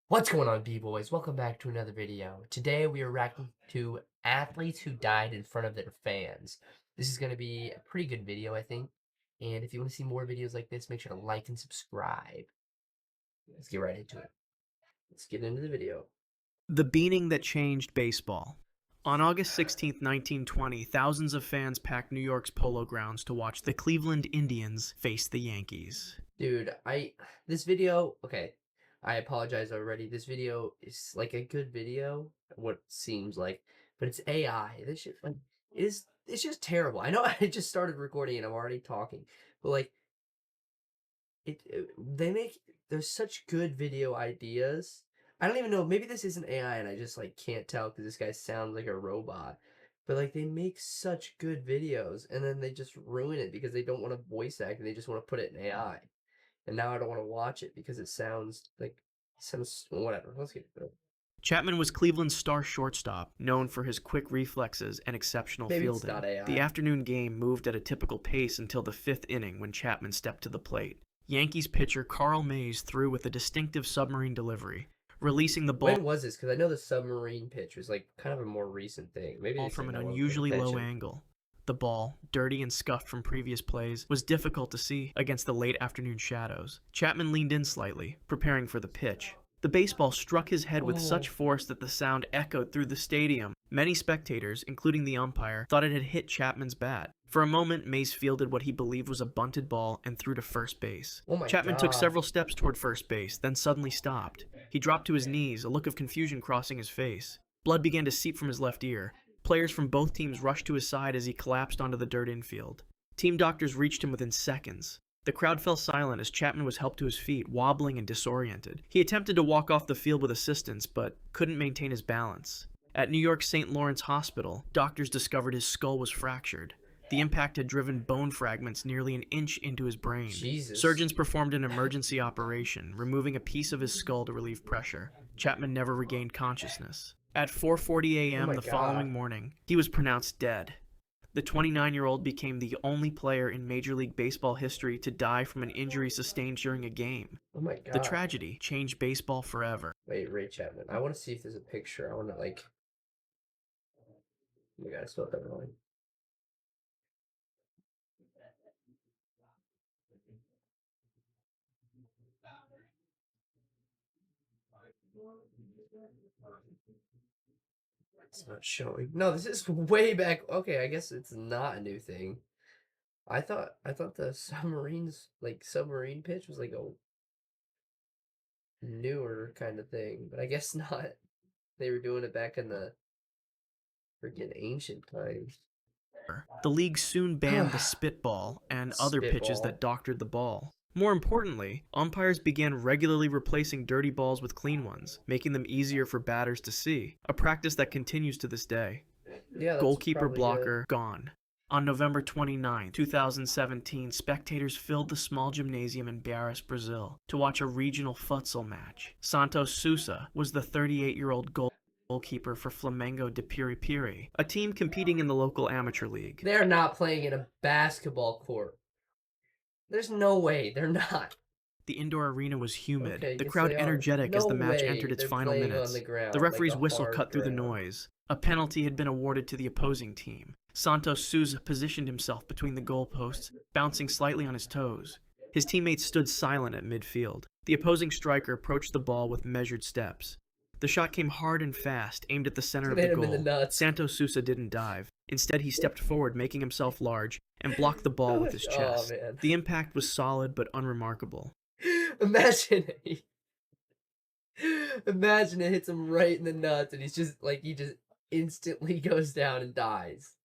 What's going on, B-boys? Welcome back to another video. Today we are reacting to athletes who died in front of their fans. This is going to be a pretty good video, I think. And if you want to see more videos like this, make sure to like and subscribe. Let's get right into it. Let's get into the video. The beating that changed baseball. On August 16, 1920, thousands of fans packed New York's Polo Grounds to watch the Cleveland Indians face the Yankees. Dude, this video, okay, I apologize already. This video is like a good video, what it seems like, but it's AI. This shit, like, it's just terrible. I know I just started recording and I'm already talking, but like, they make there's such good video ideas. I don't even know, maybe this isn't AI and I just like can't tell because this guy sounds like a robot. But like they make such good videos and then they just ruin it because they don't want to voice act and they just want to put it in AI. And now I don't want to watch it because it sounds whatever. Let's get into it. Chapman was Cleveland's star shortstop, known for his quick reflexes and exceptional Maybe it's fielding. not AI. The afternoon game moved at a typical pace until the fifth inning when Chapman stepped to the plate. Yankees pitcher Carl Mays threw with a distinctive submarine delivery, releasing the ball. When was this? Because I know the submarine pitch was like kind of a more recent thing. Maybe From an unusually low angle. The ball, dirty and scuffed from previous plays, was difficult to see against the late afternoon shadows. Chapman leaned in slightly, preparing for the pitch. The baseball struck his head with such force that the sound echoed through the stadium. Many spectators, including the umpire, thought it had hit Chapman's bat. For a moment, Mays fielded what he believed was a bunted ball and threw to first base. Chapman took several steps toward first base, then suddenly stopped. He dropped to his knees, a look of confusion crossing his face. Blood began to seep from his left ear. Players from both teams rushed to his side as he collapsed onto the dirt infield. Team doctors reached him within seconds. The crowd fell silent as Chapman was helped to his feet, wobbling and disoriented. He attempted to walk off the field with assistance, but couldn't maintain his balance. At New York's St. Lawrence Hospital, doctors discovered his skull was fractured. The impact had driven bone fragments nearly an inch into his brain. Jesus. Surgeons performed an emergency operation, removing a piece of his skull to relieve pressure. Chapman never regained consciousness. At 4:40 a.m. the following morning, he was pronounced dead. The 29-year-old became the only player in Major League Baseball history to die from an injury sustained during a game. Oh my God. The tragedy changed baseball forever. Wait, Ray Chapman. I want to see if there's a picture. I want to like. Oh my God, I spelled that wrong. It's not showing. No, this is way back. Okay, I guess it's not a new thing. I thought the submarine pitch was like a newer kind of thing, but I guess not. They were doing it back in the freaking ancient times. The league soon banned the spitball and other pitches that doctored the ball. More importantly, umpires began regularly replacing dirty balls with clean ones, making them easier for batters to see, a practice that continues to this day. Yeah, Goalkeeper blocker gone. On November 29, 2017, spectators filled the small gymnasium in Barras, Brazil, to watch a regional futsal match. Santos Sousa was the 38-year-old goalkeeper for Flamengo de Piripiri, a team competing in the local amateur league. They're not playing in a basketball court. There's no way. They're not. The indoor arena was humid, the crowd energetic as the match entered its final minutes. The referee's whistle cut through the noise. A penalty had been awarded to the opposing team. Santos Sousa positioned himself between the goalposts, bouncing slightly on his toes. His teammates stood silent at midfield. The opposing striker approached the ball with measured steps. The shot came hard and fast, aimed at the center of the goal. Santos Sousa didn't dive. Instead, he stepped forward, making himself large, and blocked the ball with his chest. The impact was solid but unremarkable. Imagine it. Imagine it hits him right in the nuts, and he just instantly goes down and dies.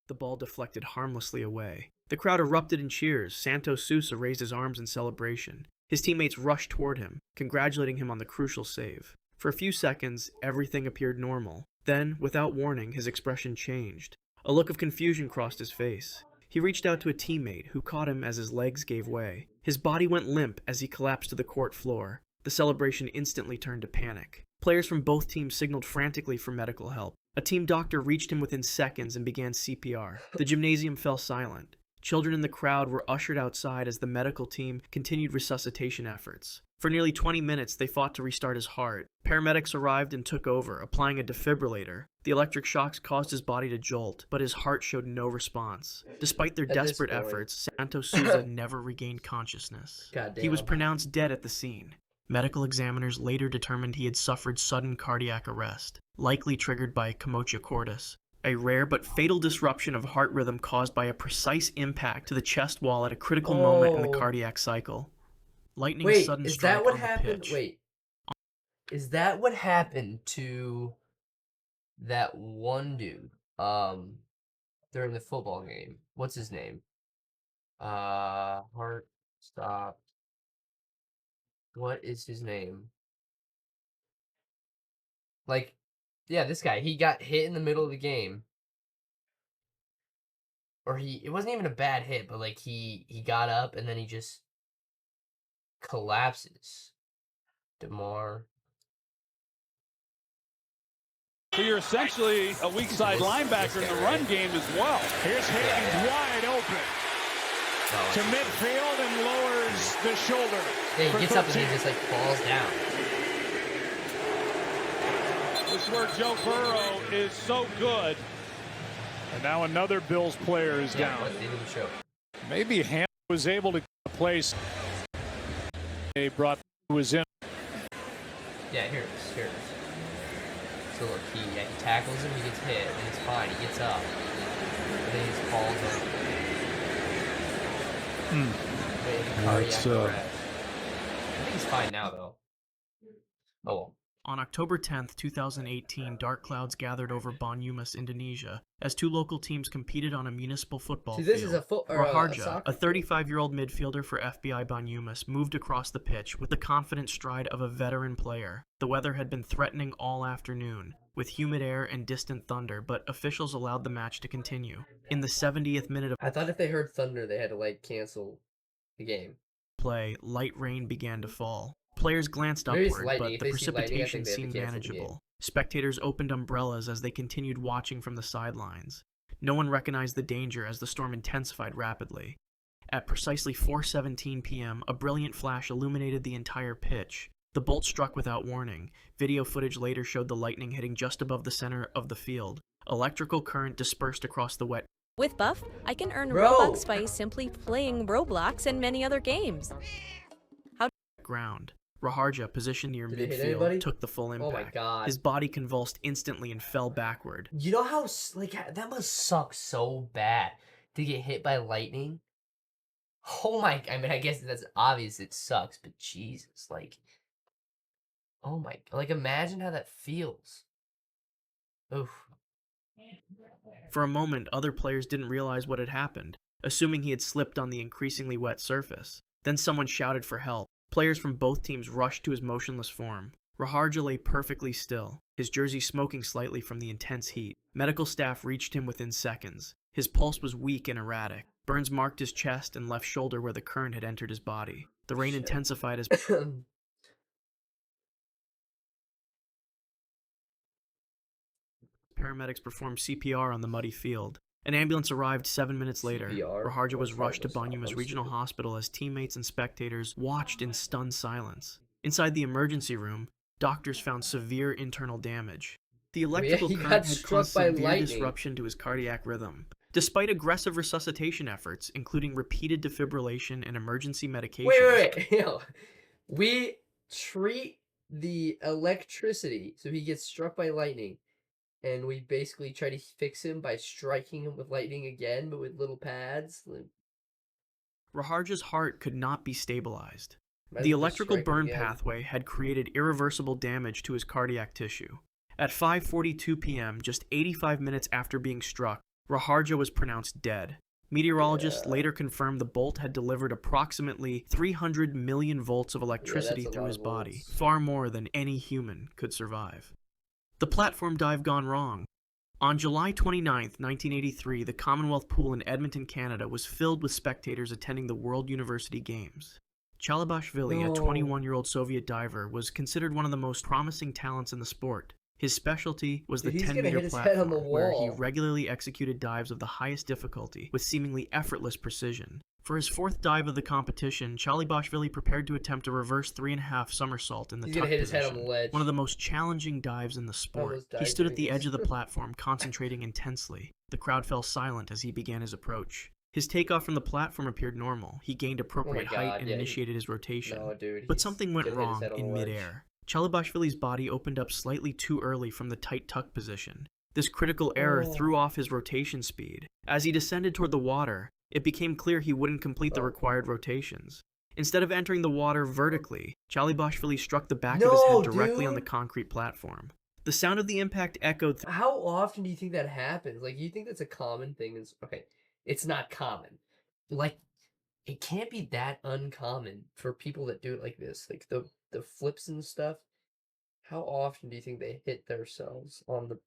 The ball deflected harmlessly away. The crowd erupted in cheers. Santos Sousa raised his arms in celebration. His teammates rushed toward him, congratulating him on the crucial save. For a few seconds, everything appeared normal. Then, without warning, his expression changed. A look of confusion crossed his face. He reached out to a teammate, who caught him as his legs gave way. His body went limp as he collapsed to the court floor. The celebration instantly turned to panic. Players from both teams signaled frantically for medical help. A team doctor reached him within seconds and began CPR. The gymnasium fell silent. Children in the crowd were ushered outside as the medical team continued resuscitation efforts. For nearly 20 minutes, they fought to restart his heart. Paramedics arrived and took over, applying a defibrillator. The electric shocks caused his body to jolt, but his heart showed no response. Despite their desperate efforts, Santos Souza never regained consciousness. He was pronounced dead at the scene. Medical examiners later determined he had suffered sudden cardiac arrest, likely triggered by commotio cordis, a rare but fatal disruption of heart rhythm caused by a precise impact to the chest wall at a critical moment in the cardiac cycle. Lightning's sudden strike on the pitch. Is that what happened to that one dude during the football game? What's his name? Heart stopped. What is his name? Like, yeah, this guy, he got hit in the middle of the game. Or it wasn't even a bad hit, but like he got up and then he just collapses. DeMar. So you're essentially a weak side linebacker in the run game as well. Here's Higgins wide open to midfield and lowers the shoulder. Yeah, he gets up and he just like falls down. This is where Joe Burrow is so good. And now another Bills player is down. Maybe Ham was able to place. They brought was in. Yeah, here it is. Here it is. So look, he tackles him, he gets hit, and it's fine. He gets up, and then he just falls over. Cardiac arrest. I think he's fine now, though. Oh well. On October 10th, 2018, dark clouds gathered over Banyumas, Indonesia, as two local teams competed on a municipal football field. This is a Raharja, a 35-year-old midfielder for FBI Banyumas, moved across the pitch with the confident stride of a veteran player. The weather had been threatening all afternoon, with humid air and distant thunder, but officials allowed the match to continue. In the 70th minute of I thought if they heard thunder, they had to, like, cancel the game. Play, light rain began to fall. Players glanced upward, but the precipitation seemed manageable. Spectators opened umbrellas as they continued watching from the sidelines. No one recognized the danger as the storm intensified rapidly. At precisely 4:17 p.m., a brilliant flash illuminated the entire pitch. The bolt struck without warning. Video footage later showed the lightning hitting just above the center of the field. Electrical current dispersed across the wet. With Buff, I can earn Robux Spice simply playing Roblox and many other games. Ground. Raharja, positioned near midfield, took the full impact. Oh my god. His body convulsed instantly and fell backward. You know how, like, that must suck so bad to get hit by lightning? Oh my, I mean, I guess that's obvious it sucks, but Jesus, like, oh my, like, imagine how that feels. Oof. For a moment, other players didn't realize what had happened, assuming he had slipped on the increasingly wet surface. Then someone shouted for help. Players from both teams rushed to his motionless form. Raharja lay perfectly still, his jersey smoking slightly from the intense heat. Medical staff reached him within seconds. His pulse was weak and erratic. Burns marked his chest and left shoulder where the current had entered his body. The rain intensified as paramedics performed CPR on the muddy field. An ambulance arrived 7 minutes later. Raharja was rushed to Banyumas Regional Hospital as teammates and spectators watched in stunned silence. Inside the emergency room, doctors found severe internal damage. The electrical current had caused severe disruption to his cardiac rhythm. Despite aggressive resuscitation efforts, including repeated defibrillation and emergency medications... Wait. We treat the electricity, so he gets struck by lightning. And we basically try to fix him by striking him with lightning again, but with little pads. Raharja's heart could not be stabilized. The electrical burn pathway had created irreversible damage to his cardiac tissue. At 5:42 p.m., just 85 minutes after being struck, Raharja was pronounced dead. Meteorologists later confirmed the bolt had delivered approximately 300 million volts of electricity through his body, far more than any human could survive. The platform dive gone wrong. On July 29, 1983, the Commonwealth Pool in Edmonton, Canada was filled with spectators attending the World University Games. Chalabashvili, a 21-year-old Soviet diver, was considered one of the most promising talents in the sport. His specialty was the Dude, he's gonna 10-meter hit his head on the platform, where he wall. regularly executed dives of the highest difficulty with seemingly effortless precision. For his fourth dive of the competition, Chalibashvili prepared to attempt a reverse 3.5 somersault in the He's tuck gonna hit his head position, on the ledge. one of the most challenging dives in the sport. Almost He died stood at doing the edge this. of the platform, concentrating intensely. The crowd fell silent as he began his approach. His takeoff from the platform appeared normal. He gained appropriate height and initiated his rotation. No, dude, But something went gonna hit his wrong head on the in ledge. midair. Chalibashvili's body opened up slightly too early from the tight tuck position. This critical error threw off his rotation speed. As he descended toward the water, it became clear he wouldn't complete the required rotations. Instead of entering the water vertically, Chalibashvili struck the back of his head directly on the concrete platform. The sound of the impact echoed How often do you think that happens? Like, you think that's a common thing? Okay, it's not common. Like, it can't be that uncommon for people that do it like this. Like, the flips and stuff. How often do you think they hit themselves on the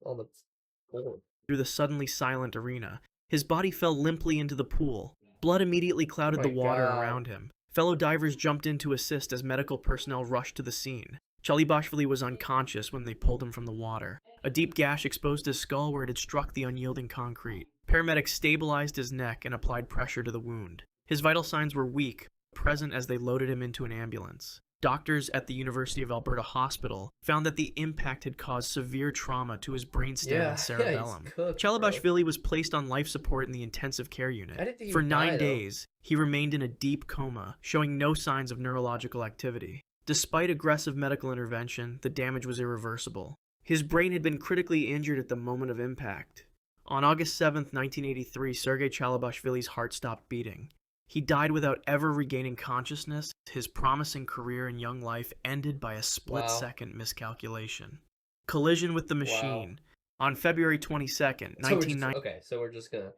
board? through the suddenly silent arena. His body fell limply into the pool. Blood immediately clouded the water around him. Fellow divers jumped in to assist as medical personnel rushed to the scene. Chalibashvili was unconscious when they pulled him from the water. A deep gash exposed his skull where it had struck the unyielding concrete. Paramedics stabilized his neck and applied pressure to the wound. His vital signs were weak, present as they loaded him into an ambulance. Doctors at the University of Alberta Hospital found that the impact had caused severe trauma to his brainstem and cerebellum. Chalibashvili was placed on life support in the intensive care unit. For 9 days, he remained in a deep coma, showing no signs of neurological activity. Despite aggressive medical intervention, the damage was irreversible. His brain had been critically injured at the moment of impact. On August 7, 1983, Sergei Chalibashvili's heart stopped beating. He died without ever regaining consciousness. His promising career and young life ended by a split-second miscalculation. Collision with the machine. On February 22nd, 1992, Okay, so we're just gonna...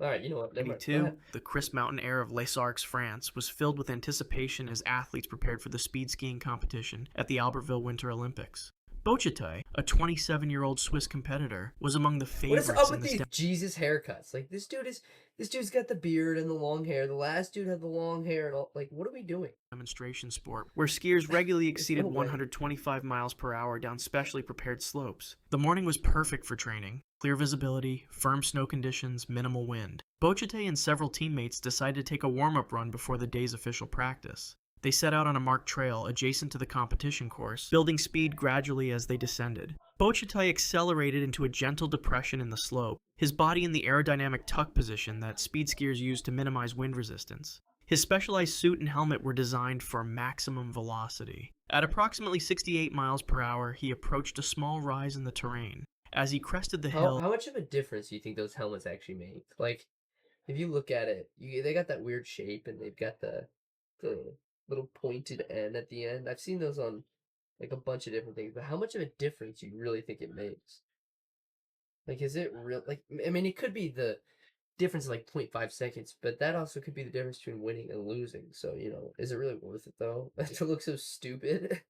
Alright, you know what? Never mind. Go 1992, ahead. the crisp mountain air of Les Arcs, France, was filled with anticipation as athletes prepared for the speed skiing competition at the Albertville Winter Olympics. Bochete, a 27-year-old Swiss competitor, was among the What is favorites up in with this these Jesus haircuts? Like, this dude's got the beard and the long hair. The last dude had the long hair and all. Like, what are we doing? demonstration sport, where skiers regularly exceeded no way. 125 miles per hour down specially prepared slopes. The morning was perfect for training. Clear visibility, firm snow conditions, minimal wind. Bochete and several teammates decided to take a warm-up run before the day's official practice. They set out on a marked trail adjacent to the competition course, building speed gradually as they descended. Bochete accelerated into a gentle depression in the slope, his body in the aerodynamic tuck position that speed skiers use to minimize wind resistance. His specialized suit and helmet were designed for maximum velocity. At approximately 68 miles per hour, he approached a small rise in the terrain. As he crested the hill... How much of a difference do you think those helmets actually make? Like, if you look at it, they got that weird shape, and they've got the little pointed end at the end. I've seen those on like a bunch of different things, but how much of a difference do you really think it makes? Like, is it real? Like, I mean, it could be the difference is like 0.5 seconds, but that also could be the difference between winning and losing. So, you know, is it really worth it though? To look so stupid?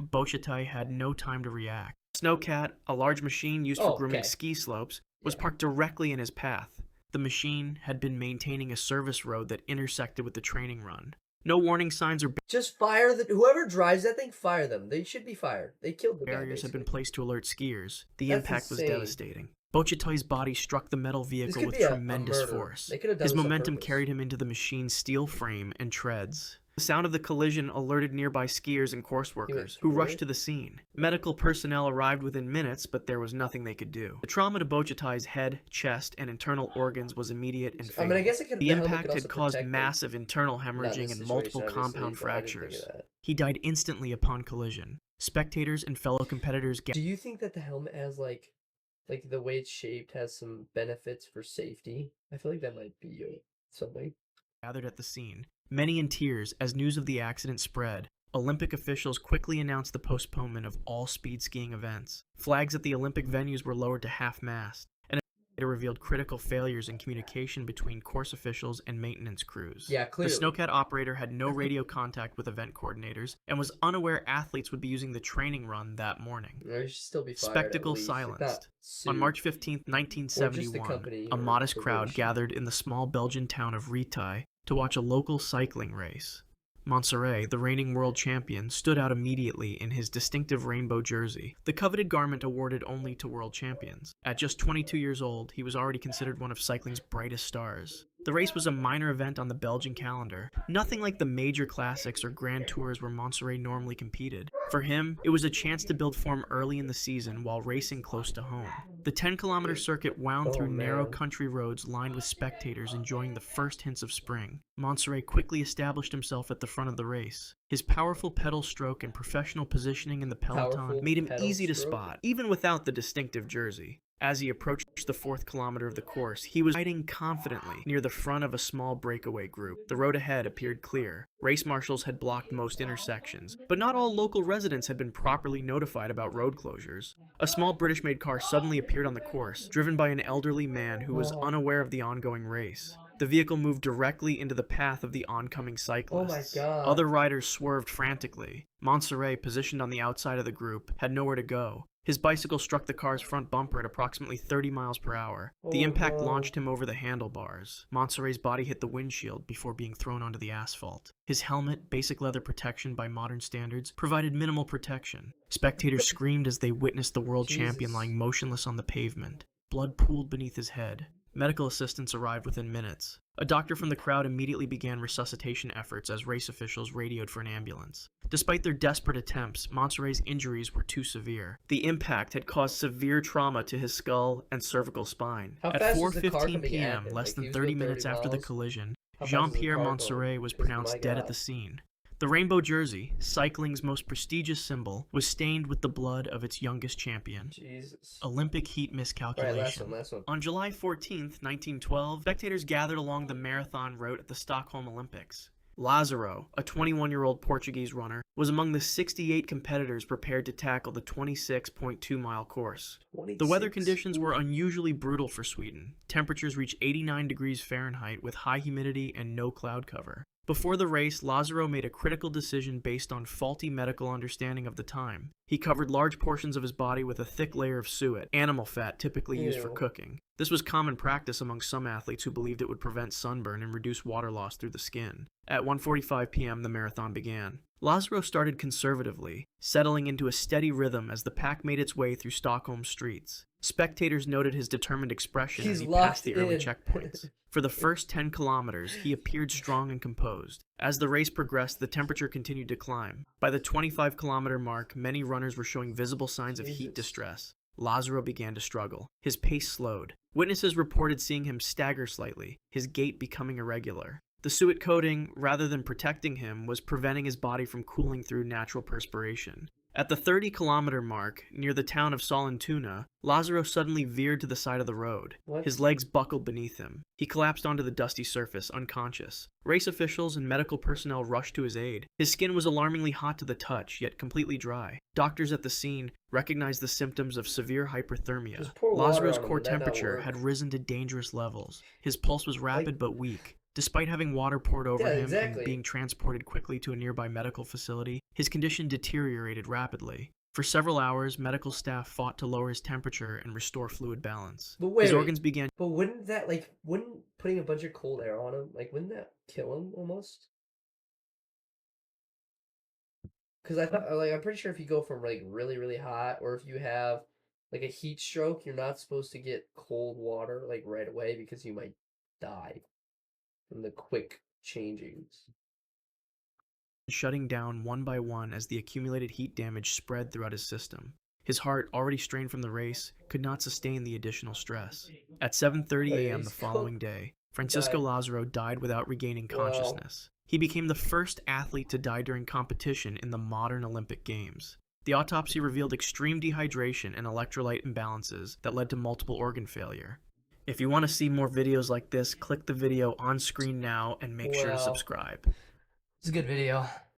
Bochete had no time to react. Snowcat, a large machine used for grooming ski slopes, was parked directly in his path. The machine had been maintaining a service road that intersected with the training run. No warning signs or just fire whoever drives that thing. Fire them. They should be fired. They killed the guy. Barriers had been placed to alert skiers. The impact was devastating. Bochete's body struck the metal vehicle with tremendous force. His momentum carried him into the machine's steel frame and treads. The sound of the collision alerted nearby skiers and course workers, who rushed to the scene. Medical personnel arrived within minutes, but there was nothing they could do. The trauma to Bochete's head, chest, and internal organs was immediate and fatal. I mean, I guess the impact had caused massive internal hemorrhaging and multiple compound fractures. He died instantly upon collision. Spectators and fellow competitors Do you think that the helmet has like the way it's shaped has some benefits for safety? I feel like that might be something. Gathered at the scene, many in tears as news of the accident spread. Olympic officials quickly announced the postponement of all speed skiing events. Flags at the Olympic venues were lowered to half-mast, and it revealed critical failures in communication between course officials and maintenance crews. Yeah, clearly. The snowcat operator had no radio contact with event coordinators and was unaware athletes would be using the training run that morning. They should still be fired. Spectacle silenced. On March 15, 1971, a modest crowd gathered in the small Belgian town of Ritai to watch a local cycling race. Montserrat, the reigning world champion, stood out immediately in his distinctive rainbow jersey, the coveted garment awarded only to world champions. At just 22 years old, he was already considered one of cycling's brightest stars. The race was a minor event on the Belgian calendar, nothing like the major classics or grand tours where Montserrat normally competed. For him, it was a chance to build form early in the season while racing close to home. The 10-kilometer circuit wound through narrow country roads lined with spectators enjoying the first hints of spring. Montserrat quickly established himself at the front of the race. His powerful pedal stroke and professional positioning in the peloton made him easy to spot, even without the distinctive jersey. As he approached the 4th kilometer of the course, he was riding confidently near the front of a small breakaway group. The road ahead appeared clear. Race marshals had blocked most intersections, but not all local residents had been properly notified about road closures. A small British-made car suddenly appeared on the course, driven by an elderly man who was unaware of the ongoing race. The vehicle moved directly into the path of the oncoming cyclists. Oh my God. Other riders swerved frantically. Montserrat, positioned on the outside of the group, had nowhere to go. His bicycle struck the car's front bumper at approximately 30 miles per hour. The impact launched him over the handlebars. Montserrat's body hit the windshield before being thrown onto the asphalt. His helmet, basic leather protection by modern standards, provided minimal protection. Spectators screamed as they witnessed the world champion lying motionless on the pavement. Blood pooled beneath his head. Medical assistance arrived within minutes. A doctor from the crowd immediately began resuscitation efforts as race officials radioed for an ambulance. Despite their desperate attempts, Montserrat's injuries were too severe. The impact had caused severe trauma to his skull and cervical spine. At 4:15 p.m., less than 30 minutes after the collision, Jean-Pierre Montserrat was pronounced dead at the scene. The rainbow jersey, cycling's most prestigious symbol, was stained with the blood of its youngest champion. Jesus. Olympic heat miscalculation. Last one. On July 14th, 1912, spectators gathered along the marathon route at the Stockholm Olympics. Lázaro, a 21-year-old Portuguese runner, was among the 68 competitors prepared to tackle the 26.2-mile course. 26. The weather conditions were unusually brutal for Sweden. Temperatures reached 89 degrees Fahrenheit with high humidity and no cloud cover. Before the race, Lázaro made a critical decision based on faulty medical understanding of the time. He covered large portions of his body with a thick layer of suet, animal fat typically used for cooking. This was common practice among some athletes who believed it would prevent sunburn and reduce water loss through the skin. At 1:45 p.m., the marathon began. Lázaro started conservatively, settling into a steady rhythm as the pack made its way through Stockholm's streets. Spectators noted his determined expression as he passed the early checkpoints. For the first 10 kilometers, he appeared strong and composed. As the race progressed, the temperature continued to climb. By the 25-kilometer mark, many runners were showing visible signs of heat distress. Lázaro began to struggle. His pace slowed. Witnesses reported seeing him stagger slightly, his gait becoming irregular. The suet coating, rather than protecting him, was preventing his body from cooling through natural perspiration. At the 30-kilometer mark, near the town of Sollentuna, Lázaro suddenly veered to the side of the road. His legs buckled beneath him. He collapsed onto the dusty surface, unconscious. Race officials and medical personnel rushed to his aid. His skin was alarmingly hot to the touch, yet completely dry. Doctors at the scene recognized the symptoms of severe hyperthermia. Lázaro's core temperature had risen to dangerous levels. His pulse was rapid but weak. Despite having water poured over him and being transported quickly to a nearby medical facility, his condition deteriorated rapidly. For several hours, medical staff fought to lower his temperature and restore fluid balance. His organs began... But wouldn't putting a bunch of cold air on him, wouldn't that kill him almost? Because I thought, I'm pretty sure if you go from, really, really hot, or if you have, a heat stroke, you're not supposed to get cold water, right away, because you might die from the quick changings. Shutting down one by one as the accumulated heat damage spread throughout his system. His heart, already strained from the race, could not sustain the additional stress. At 7:30 a.m. the following day, Francisco Lázaro died without regaining consciousness. He became the first athlete to die during competition in the modern Olympic Games. The autopsy revealed extreme dehydration and electrolyte imbalances that led to multiple organ failure. If you want to see more videos like this, click the video on screen now and make sure to subscribe. It's a good video.